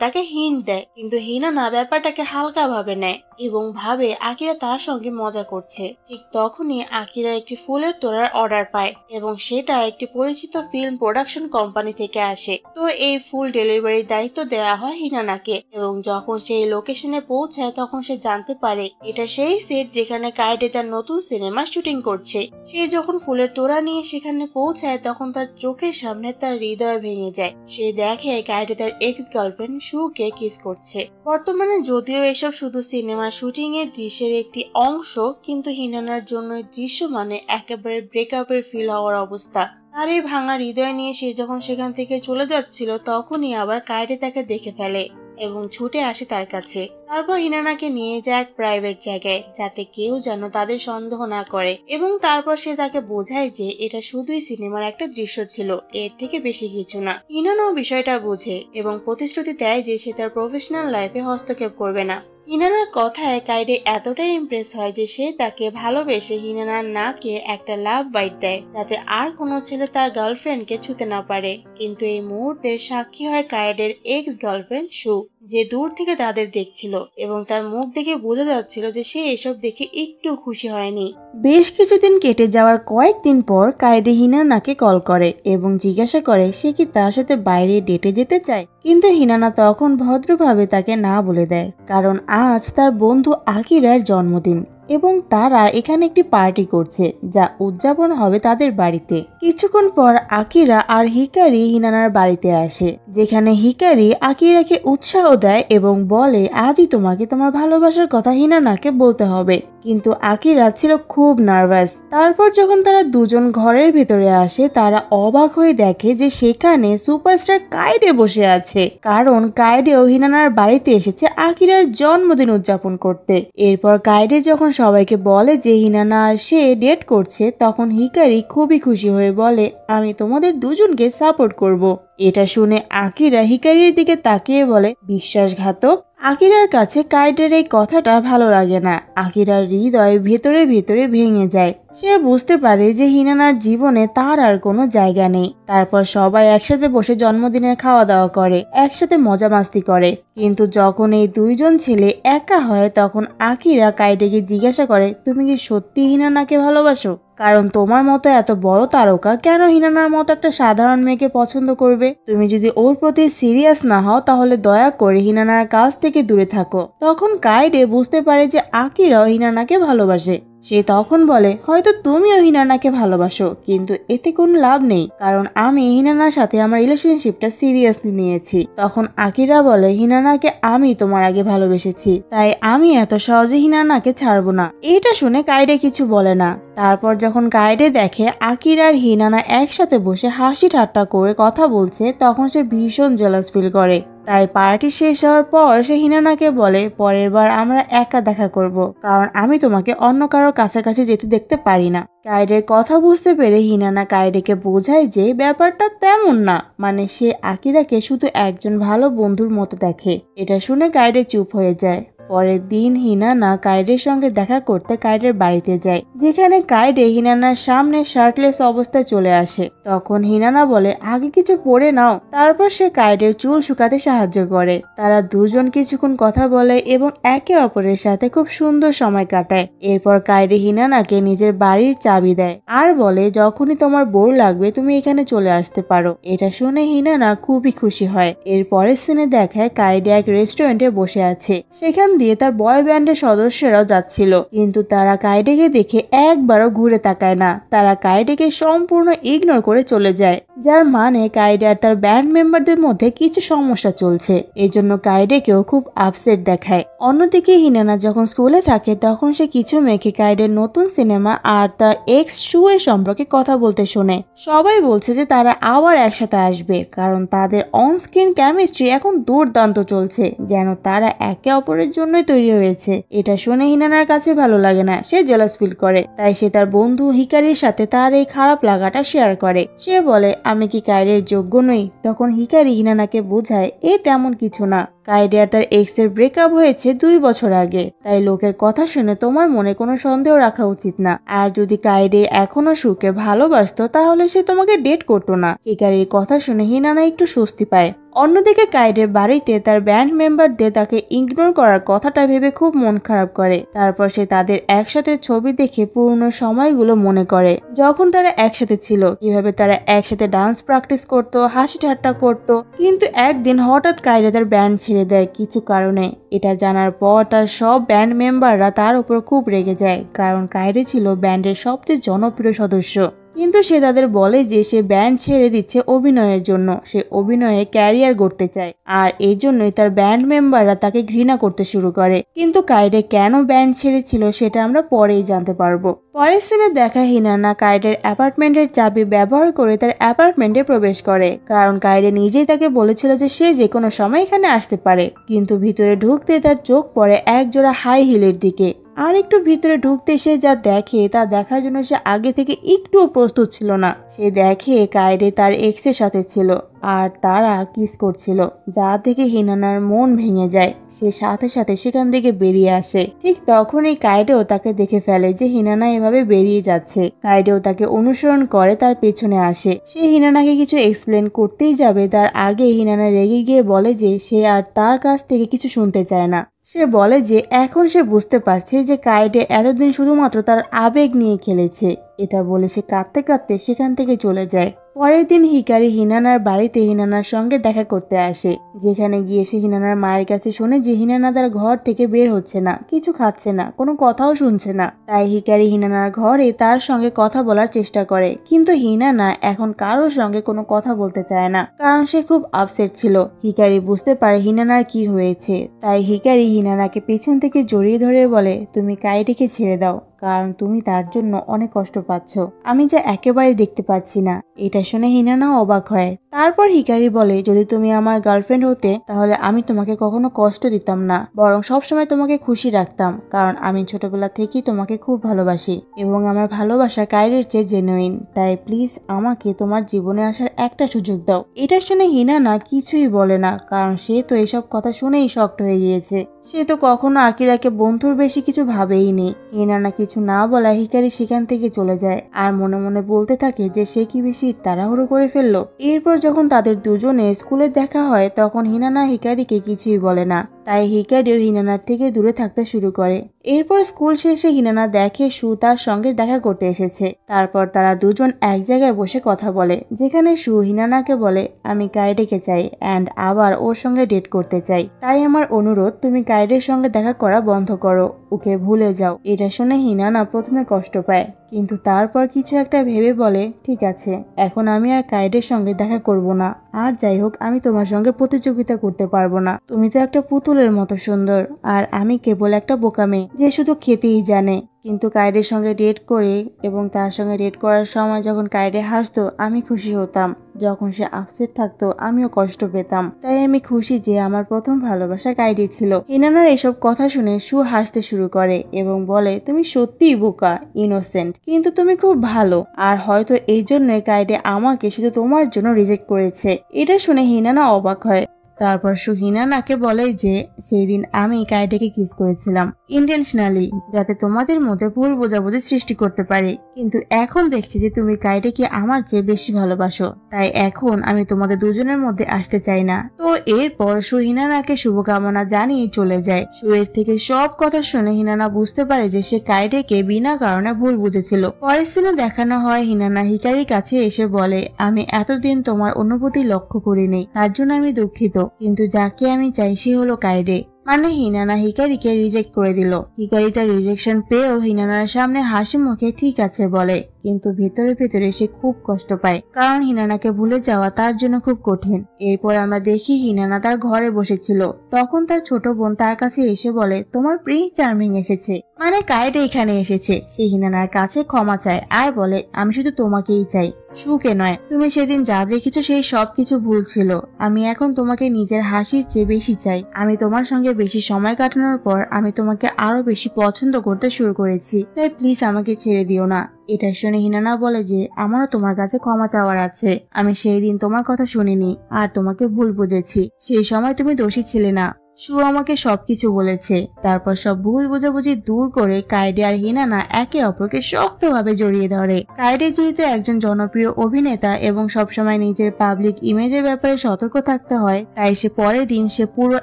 তাকে হিন্ট দেয়। কিন্তু হিনানা ব্যাপারটাকে হালকা ভাবে নেয় এবং ভাবে আকিরা তার সঙ্গে মজা করছে। ঠিক তখনই আকিরা একটি ফুলের তোড়ার অর্ডার পায় এবং সেটা একটি পরিচিত ফিল্ম প্রোডাকশন কোম্পানি থেকে আসে। তো এই ফুল ডেলিভারির দায়িত্ব দেওয়া হয় হিনানাকে এবং যখন সেই লোকেশনে পৌঁছায় তখন সে জানতে পারে এটা সেই সেট যেখানে কাইডে তার নতুন সিনেমা শুটিং করছে। সে যখন ফুলের তোড়া নিয়ে সেখানে পৌঁছায় তখন তার চোখের সামনে তার হৃদয় ভেঙে যায়। সে দেখে কাইডে তার এক্স গার্লফ্রেন্ড শুকে কিস করছে। বর্তমানে যদিও এসব শুধু সিনেমা শুটিং এর দৃশ্যের একটি অংশ, কিন্তু হিনানার জন্য দৃশ্য মানে একেবারে ব্রেকআপের ফিল হওয়ার অবস্থা। তার এই ভাঙা হৃদয় নিয়ে সে যখন সেখান থেকে চলে যাচ্ছিল তখনই আবার কাইডে তাকে দেখে ফেলে এবং ছুটে আসে তার কাছে। তারপর হিনানাকে নিয়ে যায় এক প্রাইভেট জায়গায় যাতে কেউ যেন তাদের সন্দেহ না করে এবং তারপর সে তাকে বোঝায় যে এটা শুধুই সিনেমার একটা দৃশ্য ছিল, এর থেকে বেশি কিছু না। হিনানাও বিষয়টা বোঝে এবং প্রতিশ্রুতি দেয় যে সে তার প্রফেশনাল লাইফে হস্তক্ষেপ করবে না। হিনানার কথায় কাইডে এতটাই ইমপ্রেস হয় যে সে তাকে ভালোবেসে হিনানার নাকে একটা লাভ বাইট দেয় যাতে আর কোনো ছেলে তার গার্লফ্রেন্ডকে ছুতে না পারে। কিন্তু এই মুহূর্তে সাক্ষী হয় কাইডের এক্স গার্লফ্রেন্ড সু, যে দূর থেকে তাদের দেখছিল এবং তার মুখ দেখে বোঝা যাচ্ছিল যে সে এসব দেখে একটু খুশি হয়নি। বেশ কিছুদিন কেটে যাওয়ার কয়েকদিন পর কাইডে হিনানাকে কল করে এবং জিজ্ঞাসা করে সে কি তার সাথে বাইরে ডেটে যেতে চায়, কিন্তু হিনানা তখন ভদ্রভাবে তাকে না বলে দেয় কারণ আজ তার বন্ধু আকিরার জন্মদিন এবং তারা এখানে একটি পার্টি করছে যা উদযাপন হবে তাদের বাড়িতে। কিছুক্ষণ পর আকিরা আর হিকারি হিনানার বাড়িতে আসে, যেখানে হিকারি আকিরাকে উৎসাহ দেয় এবং বলে আজই তোমাকে তোমার ভালোবাসার কথা হিনানাকে বলতে হবে। কিন্তু আকিরা ছিল খুব নার্ভাস। তারপর যখন তারা দুজন ঘরের ভেতরে আসে তারা অবাক হয়ে দেখে যে সেখানে সুপারস্টার কাইডে বসে আছে, কারণ কাইডেও হিনানার বাড়িতে এসেছে আকিরার জন্মদিন উদযাপন করতে। এরপর কাইডে যখন সবাইকে বলে যে হিনানা আর সে ডেট করছে তখন হিকারি খুবই খুশি হয়ে বলে আমি তোমাদের দুজনকে সাপোর্ট করব। এটা শুনে আকিরা হিকারির দিকে তাকিয়ে বলে বিশ্বাসঘাতক। আকিরার কাছে কাইডের এই কথাটা ভালো লাগে না। আকিরার হৃদয় ভেতরে ভেতরে ভেঙে যায়। সে বুঝতে পারে যে হিনানার জীবনে তার আর কোনো জায়গা নেই। তারপর সবাই একসাথে বসে জন্মদিনের খাওয়া দাওয়া করে, একসাথে মজা মাস্তি করে। কিন্তু যখন এই দুইজন ছেলে একা হয় তখন আকিরা কাইডেকে জিজ্ঞাসা করে তুমি কি সত্যি হিনানাকে ভালোবাসো? কারণ তোমার মতো এত বড় তারকা কেন হিনানার মতো একটা সাধারণ মেয়েকে পছন্দ করবে? তুমি যদি ওর প্রতি সিরিয়াস না হও তাহলে দয়া করে হিনানার কাছ থেকে দূরে থাকো। তখন কাইডে বুঝতে পারে যে আকিরাও হিনানাকে ভালোবাসে। সে তখন বলে হয়তো তুমিও হিনানাকে ভালোবাসো, কিন্তু এতে কোনো লাভ নেই কারণ আমি হিনানার সাথে আমার রিলেশনশিপটা সিরিয়াসলি নিয়েছি। তখন আকিরা বলে হিনানাকে আমি তোমার আগে ভালোবেসেছি, তাই আমি এত সহজে হিনানাকে ছাড়বো না। এটা শুনে কাইডে কিছু বলে না। তারপর যখন কাইডে দেখে আকিরা আর হিনানা একসাথে বসে হাসি ঠাট্টা করে কথা বলছে তখন সে ভীষণ জেলাস ফিল করে। তাই পার্টি শেষ হওয়ার পর সে হিনানাকে বলে পরের বার আমরা একা দেখা করব, কারণ আমি তোমাকে অন্য কারো কাছাকাছি যেতে দেখতে পারি না। কাইডের কথা বুঝতে পেরে হিনানা কাইডেকে বোঝায় যে ব্যাপারটা তেমন না, মানে সে আকিরাকে শুধু একজন ভালো বন্ধুর মতো দেখে। এটা শুনে কাইডে চুপ হয়ে যায়। পরের দিন হিনানা কাইডের সঙ্গে দেখা করতে কাইডের বাড়িতে যায়, যেখানে কাইডে হিনানার সামনে শার্টলেস অবস্থায় চলে আসে। তখন হিনানা বলে আগে কিছু পরে নাও। তারপর সে কাইডের চুল শুকাতে সাহায্য করে। তারা দুজন কিছুক্ষণ কথা বলে এবং একে অপরের সাথে খুব সুন্দর সময় কাটায়। এরপর কাইডে হিনানাকে নিজের বাড়ির চাবি দেয় আর বলে যখনই তোমার বোর লাগবে তুমি এখানে চলে আসতে পারো। এটা শুনে হিনানা খুবই খুশি হয়। এরপরের সিনে দেখায় কাইডে এক রেস্টুরেন্টে বসে আছে, সেখান দিয়ে তার বয় ব্যান্ডের সদস্যরাও যাচ্ছিল, কিন্তু তারা কাইডেকে দেখে একবারও ঘুরে তাকায় না। তারা কাইডেকে সম্পূর্ণ ইগনোর করে চলে যায়। যার মানে কাইডে আর তার ব্যান্ড মেম্বারদের মধ্যে কিছু সমস্যা চলছে। এজন্য কাইডেকেও খুব আপসেট দেখায়। অন্যদিকে হিনানা যখন স্কুলে থাকে তখন সে কিছু মেয়েকে কাইডের নতুন সিনেমা আর তার এক্স শু এর সম্পর্কে কথা বলতে শোনে। সবাই বলছে যে তারা আবার একসাথে আসবে, কারণ তাদের অন স্ক্রিন কেমিস্ট্রি এখন দুর্দান্ত চলছে, যেন তারা একে অপরের জন্যই তৈরি হয়েছে। এটা শুনে হিনানার কাছে ভালো লাগে না, সে জেলাস ফিল করে। তাই সে তার বন্ধু হিকারির সাথে তার এই খারাপ লাগাটা শেয়ার করে। সে বলে, আমি কি কাইডের যোগ্য নই? তখন হিকারি হিনানাকে বোঝায় এ তেমন কিছু না, কাইডে আর তার এক্স এর ব্রেকআপ হয়েছে 2 বছর আগে, তাই লোকের কথা শুনে তোমার মনে কোনো সন্দেহ রাখা উচিত না। আর যদি কাইডে এখনো শুকে ভালোবাসতো তাহলে সে তোমাকে ডেট করতো না। হিকারির কথা শুনে হিনানা একটু স্বস্তি পায়। অন্যদিকে কাইডের বাড়িতে তার ব্যান্ড মেম্বারদের তাকে ইগনোর করার কথাটা ভেবে খুব মন খারাপ করে। তারপর সে তাদের একসাথে ছবি দেখে পুরনো সময়গুলো মনে করে, যখন তারা একসাথে ছিল, কিভাবে তারা একসাথে ডান্স প্র্যাকটিস করতো, হাসি ঠাট্টা করতো। কিন্তু একদিন হঠাৎ কাইডে তার ব্যান্ড ছেড়ে দেয় কিছু কারণে। এটা জানার পর তার সব ব্যান্ড মেম্বাররা তার উপর খুব রেগে যায়, কারণ কাইডে ছিল ব্যান্ডের সবচেয়ে জনপ্রিয় সদস্য। কিন্তু সে তাদের বলে যে সে ব্যান্ড ছেড়ে দিচ্ছে অভিনয়ের জন্য, সে অভিনয়ে ক্যারিয়ার গড়তে চায়, আর এই জন্যই তার ব্যান্ড মেম্বাররা তাকে ঘৃণা করতে শুরু করে। কিন্তু কাইডে কেন ব্যান্ড ছেড়েছিল সেটা আমরা পরেই জানতে পারবো। পরের সিনে দেখা হিনানা কাইডের অ্যাপার্টমেন্টের চাবি ব্যবহার করে তার অ্যাপার্টমেন্টে প্রবেশ করে, কারণ কাইডে নিজেই তাকে বলেছিল যে সে যে কোনো সময় এখানে আসতে পারে। কিন্তু ভিতরে ঢুকতে তার চোখ পড়ে এক জোড়া হাই হিলের দিকে। আর একটু ভিতরে ঢুকতে সে যা দেখে তা দেখার জন্য সে আগে থেকে একটুও প্রস্তুত ছিল না। সে দেখে কাইডে তার এক্সের সাথে ছিল আর তারা কিস করছিল, যা থেকে হিনানার মন ভেঙে যায়। সে সাথে সাথে সেখান থেকে বেরিয়ে আসে। ঠিক তখনই কাইডেও তাকে দেখে ফেলে যে হিনানা এভাবে বেরিয়ে যাচ্ছে। কাইডেও তাকে অনুসরণ করে তার পেছনে আসে। সে হিনানাকে কিছু এক্সপ্লেন করতেই যাবে, তার আগে হিনানা রেগে গিয়ে বলে যে সে আর তার কাছ থেকে কিছু শুনতে চায় না। সে বলে যে এখন সে বুঝতে পারছে যে কাইডে এতদিন শুধুমাত্র তার আবেগ নিয়ে খেলেছে। এটা বলে সে কাঁদতে কাঁদতে সেখান থেকে চলে যায়। পরের দিন হিকারি হিনানার বাড়িতে হিনানার সঙ্গে দেখা করতে আসে, যেখানে গিয়ে সে হিনানার মায়ের কাছে শোনে যে হিনানা তার ঘর থেকে বের হচ্ছে না, কিছু খাচ্ছে না, কোনো কথাও শুনছে না। তাই হিকারি হিনানার ঘরে তার সঙ্গে কথা বলার চেষ্টা করে, কিন্তু হিনানা এখন কারোর সঙ্গে কোনো কথা বলতে চায় না, কারণ সে খুব আপসেট ছিল। হিকারি বুঝতে পারে হিনানার কি হয়েছে, তাই হিকারি হিনানাকে পেছন থেকে জড়িয়ে ধরে বলে, তুমি কাইডেকে ছেড়ে দাও, কারণ তুমি তার জন্য অনেক কষ্ট পাচ্ছ, আমি যা একেবারে দেখতে পাচ্ছি না। এটা শুনে হিনানাও অবাক হয়। তারপর হিকারি বলে, যদি তুমি আমার গার্লফ্রেন্ড হতে তাহলে আমি তোমাকে কখনো কষ্ট দিতাম না, বরং সবসময় তোমাকে খুশি রাখতাম, কারণ আমি ছোটবেলা থেকেই তোমাকে খুব ভালোবাসি এবং আমার ভালোবাসা কাইডের চেয়ে জেনুইন। তাই প্লিজ আমাকে তোমার জীবনে আসার একটা সুযোগ দাও। এটা শুনে হিনানা কিছুই বলে না, কারণ সে তো এসব কথা শুনেই শক্ট হয়ে গিয়েছে। সে তো কখনো আকিরাকে বন্ধুর বেশি কিছু ভাবেই নি। হিনানা কিছু না বলা হিকারি সেখান থেকে চলে যায় আর মনে মনে বলতে থাকে যে সে কি বেশি তাড়াহুড়ো করে ফেললো। এরপর যখন তাদের দুজনে স্কুলে দেখা হয় তখন হিনানা হিকারিকে কিছুই বলে না, তাই হিকারিও হিনানার থেকে দূরে থাকতে শুরু করে। এরপর স্কুল শেষে হিনানা দেখে শু তার সঙ্গে দেখা করতে এসেছে। তারপর তারা দুজন এক জায়গায় বসে কথা বলে, যেখানে শু হিনানাকে বলে, আমি কাইডেকে চাই অ্যান্ড আবার ওর সঙ্গে ডেট করতে চাই, তাই আমার অনুরোধ তুমি কাইডের সঙ্গে দেখা করা বন্ধ করো, ওকে ভুলে যাও। এটা শুনে হিনানা প্রথমে কষ্ট পায়, কিন্তু তারপর কিছু একটা ভেবে বলে, ঠিক আছে, এখন আমি আর কাইডের সঙ্গে দেখা করব না, আর যাই হোক আমি তোমার সঙ্গে প্রতিযোগিতা করতে পারবো না। তুমি তো একটা পুতুলের মতো সুন্দর, আর আমি কেবল একটা বোকা মেয়ে যে শুধু খেতেই জানে। কিন্তু কাইডের সঙ্গে ডেট করে এবং তার সঙ্গে ডেট করার সময় যখন কাইডে হাসতো আমি খুশি হতাম, যখন সে আপসেট থাকতো আমিও কষ্ট পেতাম। তাই আমি খুশি যে আমার প্রথম ভালোবাসা কাইডে ছিল। হিনানার এসব কথা শুনে শু হাসতে শুরু করে এবং বলে, তুমি সত্যিই বোকা, ইনোসেন্ট, কিন্তু তুমি খুব ভালো, আর হয়তো এই জন্যই কাইডে আমাকে শুধু তোমার জন্য রিজেক্ট করেছে। এটা শুনে হিনানা অবাক হয়। তারপর শু হিনানাকে বলে যে সেই দিন আমি কাইডেকে কিস করেছিলাম ইন্টেনশনালি, যাতে তোমাদের মধ্যে ভুল বোঝাবুঝি সৃষ্টি করতে পারি, কিন্তু এখন দেখছি যে তুমি কাইডেকে আমার চেয়ে বেশি ভালোবাসো, তাই এখন আমি তোমাদের দুজনের মধ্যে আসতে চাই না। তো এরপর শু হিনানাকে শুভকামনা জানিয়ে চলে যায়। শু এর থেকে সব কথা শুনে হিনানা বুঝতে পারে যে সে কাইডেকে বিনা কারণে ভুল বুঝেছিল। পরের সিনে দেখানো হয় হিনানা হিকারির কাছে এসে বলে, আমি এতদিন তোমার অনুভূতি লক্ষ্য করিনি, তার জন্য আমি দুঃখিত, কিন্তু যাকে আমি চাই সে হলো কাইডে। মানে হিনানা হিকারিকে রিজেক্ট করে দিল। হিকারি তার রিজেকশন পেয়েও হিনানার সামনে হাসি মুখে ঠিক আছে বলে, কিন্তু ভেতরে ভেতরে সে খুব কষ্ট পায়, কারণ হিনানাকে ভুলে যাওয়া তার জন্য খুব কঠিন। এরপর আমরা দেখি হিনানা তার ঘরে বসেছিল, তখন তার ছোট বোন তার কাছে এসে বলে, তোমার প্রিন্স চার্মিং এসেছে, মানে কায়েদে এখানে এসেছে। সে হিনানার কাছে ক্ষমা চায় আর বলে, আমি শুধু তোমাকেই চাই, সুখে নয়। তুমি সেদিন যা দেখেছো সেই সবকিছু ভুল ছিল। আমি এখন তোমাকে নিজের হাসির চেয়ে বেশি চাই। আমি তোমার সঙ্গে বেশি সময় কাটানোর পর আমি তোমাকে আরো বেশি পছন্দ করতে শুরু করেছি, তাই প্লিজ আমাকে ছেড়ে দিও না। এটা শুনে হিনানা বলে যে, আমারও তোমার কাছে ক্ষমা চাওয়ার আছে। আমি সেই দিন তোমার কথা শুনিনি আর তোমাকে ভুল বুঝেছি। সেই সময় তুমি দোষী ছিলে না, সু আমাকে সবকিছু বলেছে। তারপর সব ভুল বোঝাবুঝি দূর করে কায়েদে আর হিনানা একে অপরকে শক্তভাবে জড়িয়ে ধরে। কায়েদে যেহেতু একজন জনপ্রিয় অভিনেতা এবং সবসময় নিজের পাবলিক ইমেজের ব্যাপারে সতর্ক থাকতে হয়, তাই সে পরের দিন সে পুরো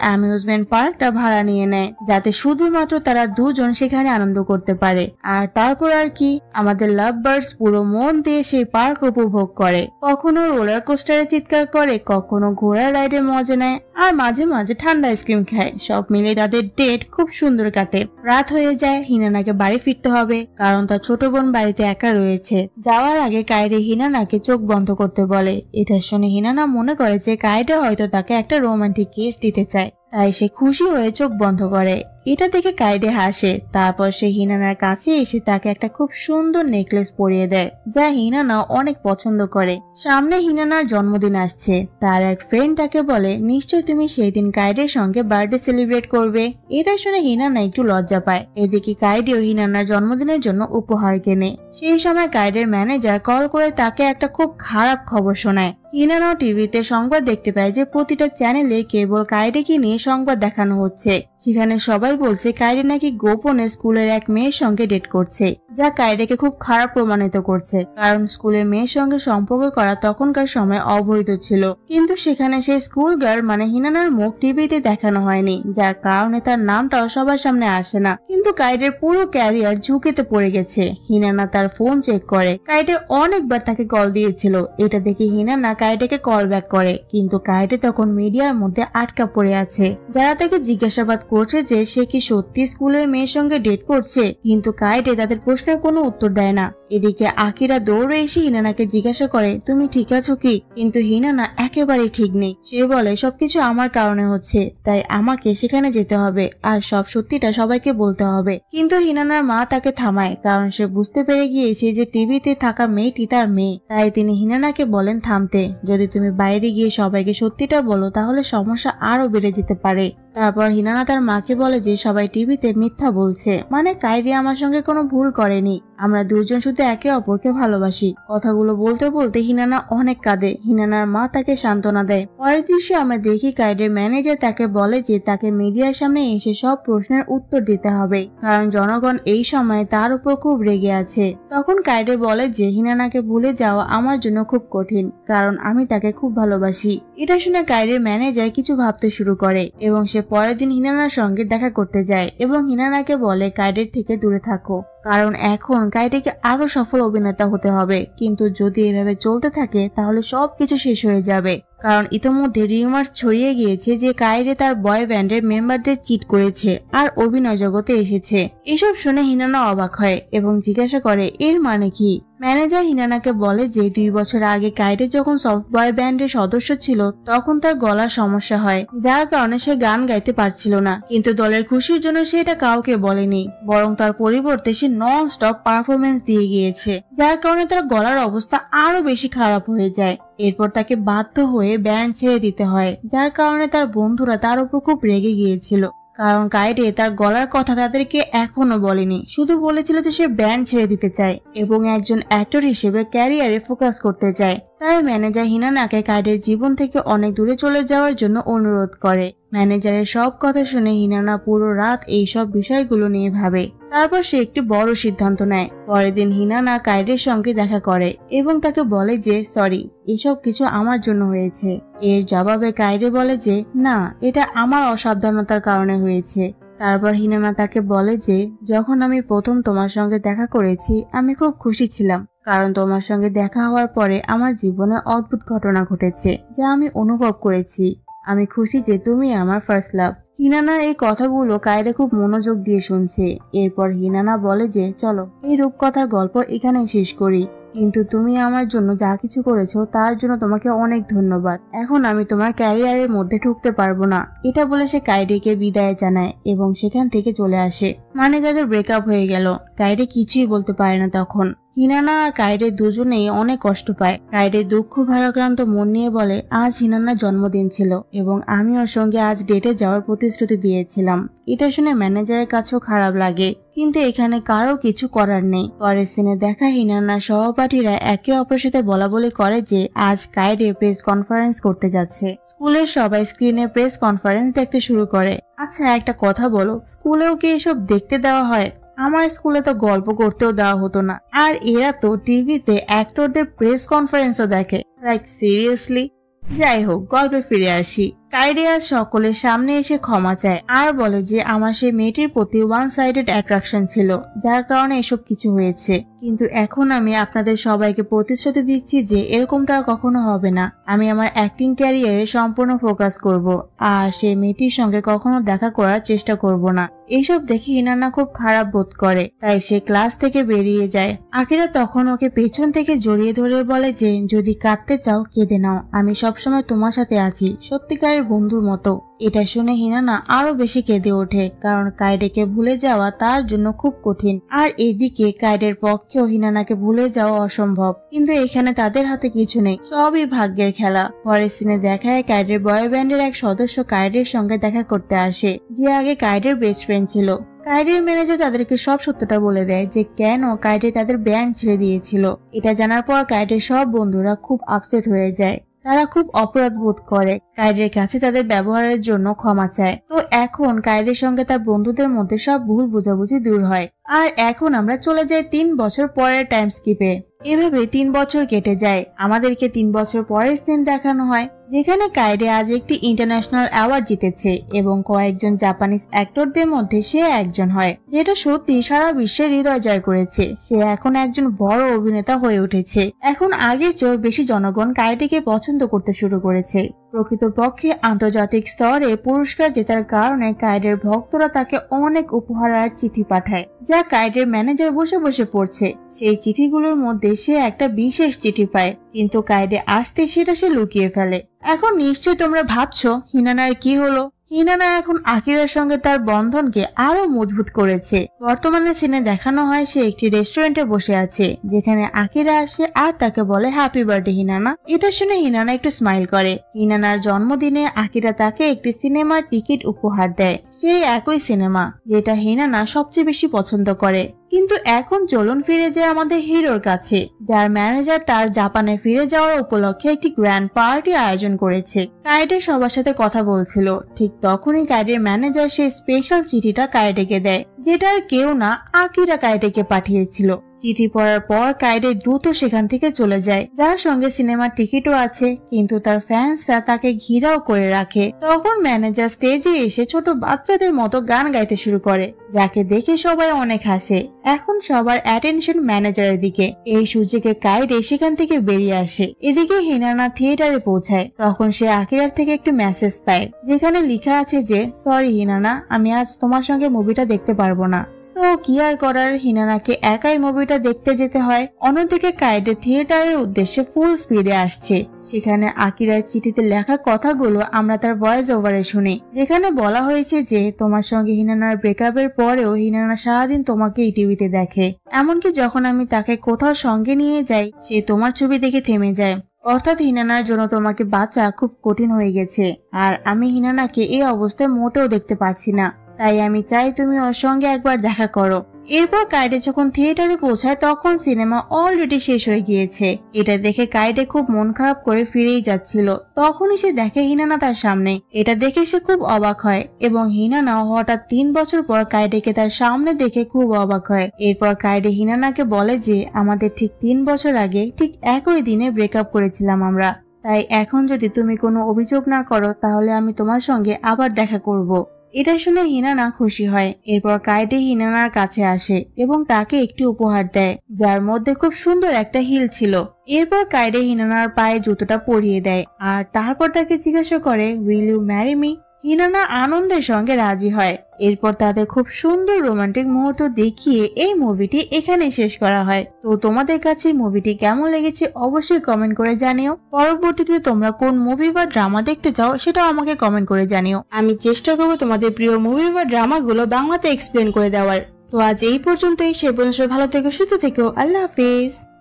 অ্যামিউজমেন্ট পার্কটা ভাড়া নিয়ে নেয়, যাতে শুধুমাত্র তারা দুজন সেখানে আনন্দ করতে পারে। আর তারপর আর কি, আমাদের লাভ বার্ডস পুরো মন দিয়ে সেই পার্ক উপভোগ করে। কখনো রোলার কোস্টারে চিৎকার করে, কখনো ঘোড়ার রাইডে মজা নেয়, আর মাঝে মাঝে ঠান্ডা আইসক্রিম খায়। সব মিলে তাদের ডেট খুব সুন্দর কাটে। রাত হয়ে যায়, হিনানাকে বাড়ি ফিরতে হবে, কারণ তার ছোট বোন বাড়িতে একা রয়েছে। যাওয়ার আগে কায়েদে হিনানাকে চোখ বন্ধ করতে বলে। এটা শুনে হিনানা মনে করে যে কায়েদে হয়তো তাকে একটা রোমান্টিক কিস দিতে চায়, তাই সে খুশি হয়ে চোখ বন্ধ করে। এটা দেখে কায়েদে হাসে। তারপর সে হিনানার কাছে এসে তাকে একটা খুব সুন্দর নেকলেস পরিয়ে দেয়, যা হিনানা অনেক পছন্দ করে। সামনে হিনানার জন্মদিন আসছে। তার এক ফ্রেন্ড তাকে বলে, নিশ্চয় তুমি সেই দিন কায়েদের সঙ্গে বার্থডে সেলিব্রেট করবে। এটা শুনে হিনানা একটু লজ্জা পায়। এদিকে কায়েদেও হিনানার জন্মদিনের জন্য উপহার কেনে। সেই সময় কায়েদের ম্যানেজার কল করে তাকে একটা খুব খারাপ খবর শোনায়। হিনানাও টিভিতে সংবাদ দেখতে পায় যে প্রতিটা চ্যানেলে কেবল কায়েদেকে নিয়ে সংবাদ দেখানো হচ্ছে। সেখানে সবাই বলছে কায়েদে নাকি গোপনে স্কুলের এক মেয়ের সঙ্গে ডেট করছে, যা কায়েদেকে খুব খারাপ প্রমাণিত করছে, কারণ স্কুলের মেয়ের সঙ্গে সম্পর্ক করা তখনকার সময় অবৈধ ছিল। কিন্তু সেখানে সেই স্কুল গার্ল মানে হিনানার মুখ টিভিতে দেখানো হয়নি, যার কারণে তার নামটাও সবার সামনে আসে না। কিন্তু কায়েদের পুরো ক্যারিয়ার ঝুঁকিতে পড়ে গেছে। হিনানা তার ফোন চেক করে, কায়েদে অনেকবার তাকে কল দিয়েছিল। এটা দেখে হিনানা কায়েদেকে কল ব্যাক করে, কিন্তু কায়েদে তখন মিডিয়ার মধ্যে আটকা পড়ে আছে, যারা তাকে জিজ্ঞাসাবাদ করছে যে সে কি সত্যি স্কুলের মেয়ের সঙ্গে ডেট করছে, কিন্তু কায়েদে তাদের প্রশ্নের কোনো উত্তর দেয় না। এদিকে আকিরা দৌড়ে এসে হিনানাকে জিজ্ঞাসা করে, তুমি ঠিক আছো কি? কিন্তু হিনানা একেবারেই ঠিক নেই। সে বলে, সবকিছু আমার কারণে হচ্ছে, তাই আমাকে সেখানে যেতে হবে আর সব সত্যিটা সবাইকে বলতে হবে। কিন্তু হিনানার মা তাকে থামায়, কারণ সে বুঝতে পেরে গিয়েছে যে টিভিতে থাকা মেয়েটি তার মেয়ে। তাই তিনি হিনানাকে বলেন থামতে। যদি তুমি বাইরে গিয়ে সবাইকে সত্যিটা বলো তাহলে সমস্যা আরো বেড়ে যেতে পারে। তারপর হিনানা তার মাকে বলে যে সবাই টিভিতে মিথ্যা বলছে, মানে কায়েদে আমার সঙ্গে কোনো ভুল করেনি, আমরা দুজন শুধু একে অপরকে ভালোবাসি। কথাগুলো বলতে বলতে হিনানা অনেক কাঁদে। হিনানার মা তাকে সান্ত্বনা দেয়। পরের দৃশ্যে আমরা দেখি কায়েদের ম্যানেজার তাকে বলে যে তাকে মিডিয়ার সামনে এসে সব প্রশ্নের উত্তর দিতে হবে, কারণ জনগণ এই সময় তার উপর খুব রেগে আছে। তখন কায়েদে বলে যে হিনানাকে ভুলে যাওয়া আমার জন্য খুব কঠিন, কারণ আমি তাকে খুব ভালোবাসি। এটা শুনে কায়েদের ম্যানেজার কিছু ভাবতে শুরু করে এবং সে পরের দিন হিনানার সঙ্গে দেখা করতে যায় এবং হিনানাকে বলে কায়েদের থেকে দূরে থাকো, কারণ এখন কায়েদেকে আরো সফল অভিনেতা হতে হবে। কিন্তু যদি এভাবে চলতে থাকে তাহলে সবকিছু শেষ হয়ে যাবে, কারণ ইতোমধ্যে রিউমার্স ছড়িয়ে গিয়েছে যে কায়েদে তার বয় ব্যান্ডের মেম্বারদের চিট করেছে আর অভিনয় জগতে এসেছে। এসব শুনে হিনানা অবাক হয় এবং জিজ্ঞাসা করে এর মানে কি। ম্যানেজার হিনানাকে বলে যে 2 বছর আগে কায়েদে যখন সফট বয় ব্যান্ডের সদস্য ছিল তখন তার গলার সমস্যা হয়, যার কারণে সে গান গাইতে পারছিল না। কিন্তু দলের খুশির জন্য সে এটা কাউকে বলেনি, বরং তার পরিবর্তে সে নন স্টপ পারফরমেন্স দিয়ে গিয়েছে, যার কারণে তার গলার অবস্থা আরো বেশি খারাপ হয়ে যায়। এরপর তাকে বাধ্য হয়ে ব্যান্ড ছেড়ে দিতে হয়, যার কারণে তার বন্ধুরা তার উপর খুব রেগে গিয়েছিল, কারণ কায়েদে তার গলার কথা তাদেরকে এখনো বলেনি, শুধু বলেছিল যে সে ব্যান্ড ছেড়ে দিতে চায় এবং একজন অ্যাক্টর হিসেবে ক্যারিয়ারে ফোকাস করতে চায়। তাই ম্যানেজার হিনানাকে কায়েদের জীবন থেকে অনেক দূরে চলে যাওয়ার জন্য অনুরোধ করে। ম্যানেজারের সব কথা শুনে হিনানা পুরো রাত এই সব বিষয়গুলো নিয়ে ভাবে। তারপর সে একটি বড় সিদ্ধান্ত নেয়। পরের দিন হিনানা কায়েদের সঙ্গে দেখা করে এবং তাকে বলে যে সরি, এসব কিছু আমার জন্য হয়েছে। এর জবাবে কায়েদে বলে যে না, এটা আমার অসাবধানতার কারণে হয়েছে। তারপর হিনানা তাকে বলে যে যখন আমি প্রথম তোমার সঙ্গে দেখা করেছি আমি খুব খুশি ছিলাম, কারণ তোমার সঙ্গে দেখা হওয়ার পরে আমার জীবনে অদ্ভুত ঘটনা ঘটেছে যা আমি অনুভব করেছি। আমি খুশি যে তুমি আমার ফার্স্ট লাভ। হিনানার এই কথাগুলো কায়দে খুব মনোযোগ দিয়ে শুনছে। এরপর হিনানা বলে যে চলো এই রূপকথার গল্প এখানে শেষ করি, কিন্তু তুমি আমার জন্য যা কিছু করেছো তার জন্য তোমাকে অনেক ধন্যবাদ। এখন আমি তোমার ক্যারিয়ারের মধ্যে ঢুকতে পারবো না। এটা বলে সে কাইডেকে বিদায় জানায় এবং সেখান থেকে চলে আসে। মানে তাদের ব্রেকআপ হয়ে গেল। কাইডে কিছুই বলতে পারে না তখন। হিনানা আর কাইডে দুজনেই অনেক কষ্ট পায়। কাইডে দুঃখ ভারাক্রান্ত মন নিয়ে বলে আজ হিনানার জন্মদিন ছিল এবং আমি ওর সঙ্গে আজ ডেটে যাওয়ার প্রতিশ্রুতি দিয়েছিলাম। এটা শুনে ম্যানেজারের কাছেও খারাপ লাগে, কিন্তু এখানে কারো কিছু করার নেই। পরের সিনে দেখা হিনানার সহপাঠীরা একে অপরের সাথে বলাবলি করে যে আজ কাইডে প্রেস কনফারেন্স করতে যাচ্ছে। স্কুলের সবাই স্ক্রিনে প্রেস কনফারেন্স দেখতে শুরু করে। আচ্ছা একটা কথা বলো, স্কুলেও কি এসব দেখতে দেওয়া হয়? আমার স্কুলে তো গল্প করতেও দেওয়া হতো না, আর এরা তো টিভিতে অ্যাক্টরদের প্রেস কনফারেন্সও দেখে। Like seriously. যাই হোক, গল্পে ফিরে আসি। কাইডে আজ সকলের সামনে এসে ক্ষমা চায় আর বলে যে আমার সেই মেয়েটির প্রতি ওয়ান সাইডেড অ্যাট্রাকশন ছিল, যার কারণে এসব কিছু হয়েছে। কিন্তু এখন আমি আপনাদের সবাইকে প্রতিশ্রুতি দিচ্ছি যে এরকমটা আর কখনো হবে না। আমি আমার অ্যাক্টিং ক্যারিয়ারে সম্পূর্ণ ফোকাস করব আর সেই মেয়েটির সঙ্গে কখনো দেখা করার চেষ্টা করব না। এইসব দেখে হিনানা খুব খারাপ বোধ করে, তাই সে ক্লাস থেকে বেরিয়ে যায়। আকিরা তখন ওকে পেছন থেকে জড়িয়ে ধরে বলে যে যদি কাঁদতে চাও কেঁদে নাও, আমি সবসময় তোমার সাথে আছি, সত্যিকারের বন্ধুর মতো। এটা শুনে হিনানা আরো বেশি কেঁদে ওঠে, কারণ কাইডেকে ভুলে যাওয়া তার জন্য খুব কঠিন। আর এদিকে কাইডের পক্ষেও হিনানাকে ভুলে যাওয়া অসম্ভব, কিন্তু এখানে তাদের হাতে কিছু নেই, সবই ভাগ্যের খেলা। পরের সিনে দেখায় কাইডের বয় ব্যান্ডের এক সদস্য কাইডের সঙ্গে দেখা করতে আসে, যে আগে কাইডের বেস্ট ফ্রেন্ড ছিল। কাইডের ম্যানেজার তাদেরকে সব সত্যটা বলে দেয় যে কেন কাইডে তাদের ব্যান্ড ছেড়ে দিয়েছিল। এটা জানার পর কাইডের সব বন্ধুরা খুব আপসেট হয়ে যায়। তারা খুব অপরাধ বোধ করে, কাইডের কাছে তাদের ব্যবহারের জন্য ক্ষমা চায়। তো এখন কাইডের সঙ্গে তার বন্ধুদের মধ্যে সব ভুল বোঝাবুঝি দূর হয়। আর এখন আমরা চলে যাই 3 বছর পরের টাইম স্কিপে। এভাবে 3 বছর কেটে যায়। আমাদেরকে 3 বছর পরের সিন দেখানো হয়, যেখানে কাইডে আজ একটি ইন্টারন্যাশনাল অ্যাওয়ার্ড জিতেছে এবং কয়েকজন জাপানিজ অ্যাক্টরদের মধ্যে সে একজন হয়, যেটা সত্যি সারা বিশ্বের হৃদয় জয় করেছে। সে এখন একজন বড় অভিনেতা হয়ে উঠেছে। এখন আগের চেয়েও বেশি জনগণ কাইডেকে পছন্দ করতে শুরু করেছে। প্রকৃতপক্ষে আন্তর্জাতিক স্তরে পুরস্কার জেতার কারণে কাইডের ভক্তরা তাকে অনেক উপহার আর চিঠি পাঠায়, যা কাইডের ম্যানেজার বসে বসে পড়ছে। সেই চিঠিগুলোর মধ্যে সে একটা বিশেষ চিঠি পায়, কিন্তু কাইডে আসতে সেটা সে লুকিয়ে ফেলে। এখন নিশ্চয়ই তোমরা ভাবছো হিনানার কি হলো। হিনানা এখন আকিরার সঙ্গে তার বন্ধনকে আরো মজবুত করেছে। বর্তমানে সিনে দেখানো হয় সে একটি রেস্টুরেন্টে বসে আছে, যেখানে আকিরা আসে আর তাকে বলে হ্যাপি বার্থডে হিনানা। এটা শুনে হিনানা একটু স্মাইল করে। হিনানার জন্মদিনে আকিরা তাকে একটি সিনেমার টিকিট উপহার দেয়, সেই একই সিনেমা যেটা হিনানা সবচেয়ে বেশি পছন্দ করে। কিন্তু এখন চলুন ফিরে যায় আমাদের হিরোর কাছে, যার ম্যানেজার তার জাপানে ফিরে যাওয়ার উপলক্ষে একটি গ্র্যান্ড পার্টি আয়োজন করেছে। কাইডে সবার সাথে কথা বলছিল, ঠিক তখনই কাইডের ম্যানেজার সেই স্পেশাল চিঠিটা কাইডেকে দেয়, যেটা আর কেউ না আকিরা কাইডেকে পাঠিয়েছিল। চিঠি পড়ার পর কাইডে দ্রুত সেখান থেকে চলে যায়, যার সঙ্গে সিনেমার টিকিটও আছে, কিন্তু তার ফ্যান্সরা তাকে ঘিরাও করে রাখে। তখন ম্যানেজার স্টেজে এসে ছোট বাচ্চাদের মতো গান গাইতে শুরু করে, যাকে দেখে সবাই অনেক হাসে। এখন সবার অ্যাটেনশন ম্যানেজারের দিকে। এই সুযোগে কাইডে সেখান থেকে বেরিয়ে আসে। এদিকে হিনানা থিয়েটারে পৌঁছায়। তখন সে আকিরার থেকে একটি মেসেজ পায়, যেখানে লেখা আছে যে সরি হিনানা, আমি আজ তোমার সঙ্গে মুভিটা দেখতে পারবো না। তো কি আর করার, হিনানাকে একাই মুভিটা দেখতে যেতে হয়। অন্যদিকে কাইডে থিয়েটারের উদ্দেশ্যে ফুল স্পিডে আসছে। সেখানে আকিরার চিঠিতে লেখা কথাগুলো আমরা তার ভয়েস ওভারে শুনি, যেখানে বলা হয়েছে যে তোমার সঙ্গে হিনানার ব্রেকআপের পরেও হিনানা সারাদিন তোমাকে টিভিতে দেখে, এমনকি যখন আমি তাকে কোথাও সঙ্গে নিয়ে যাই সে তোমার ছবি দেখে থেমে যায়। অর্থাৎ হিনানার জন্য তোমাকে বাঁচা খুব কঠিন হয়ে গেছে, আর আমি হিনানাকে এই অবস্থায় মোটেও দেখতে পারছি না। তাই আমি চাই তুমি ওর সঙ্গে একবার দেখা করো। এরপর কাইডে যখন থিয়েটারে পৌঁছায় তখন সিনেমা অলরেডি শেষ হয়ে গিয়েছে। এটা দেখে কাইডে খুব মন খারাপ করে ফিরেই যাচ্ছিল, তখনই সে দেখে হিনানা তার সামনে। এটা দেখে সে খুব অবাক হয় এবং হিনানা হঠাৎ 3 বছর পর কাইডেকে তার সামনে দেখে খুব অবাক হয়। এরপর কাইডে হিনানাকে বলে যে আমাদের ঠিক 3 বছর আগে ঠিক একই দিনে ব্রেকআপ করেছিলাম আমরা, তাই এখন যদি তুমি কোনো অভিযোগ না করো তাহলে আমি তোমার সঙ্গে আবার দেখা করব। এটা শুনে হিনানা খুশি হয়। এরপর কাইডে হিনানার কাছে আসে এবং তাকে একটি উপহার দেয়, যার মধ্যে খুব সুন্দর একটা হিল ছিল। এরপর কাইডে হিনানার পায়ে জুতোটা পরিয়ে দেয় আর তারপর তাকে জিজ্ঞাসা করে উইল ইউ ম্যারি মি। হিনানা আনন্দের সঙ্গে রাজি হয়। এরপর তাদের খুব সুন্দর রোমান্টিক মুহূর্ত দেখিয়ে এই মুভিটি এখানে শেষ করা হয়। তো তোমাদের কাছে মুভিটি কেমন লেগেছে অবশ্যই কমেন্ট করে জানিও। পরবর্তীতে তোমরা কোন মুভি বা ড্রামা দেখতে চাও সেটাও আমাকে কমেন্ট করে জানিও। আমি চেষ্টা করবো তোমাদের প্রিয় মুভি বা ড্রামাগুলো বাংলাতে এক্সপ্লেন করে দেওয়ার। তো আজ এই পর্যন্তই। সে পর্যন্ত ভালো থেকো, সুস্থ থেকো। আল্লাহ হাফেজ।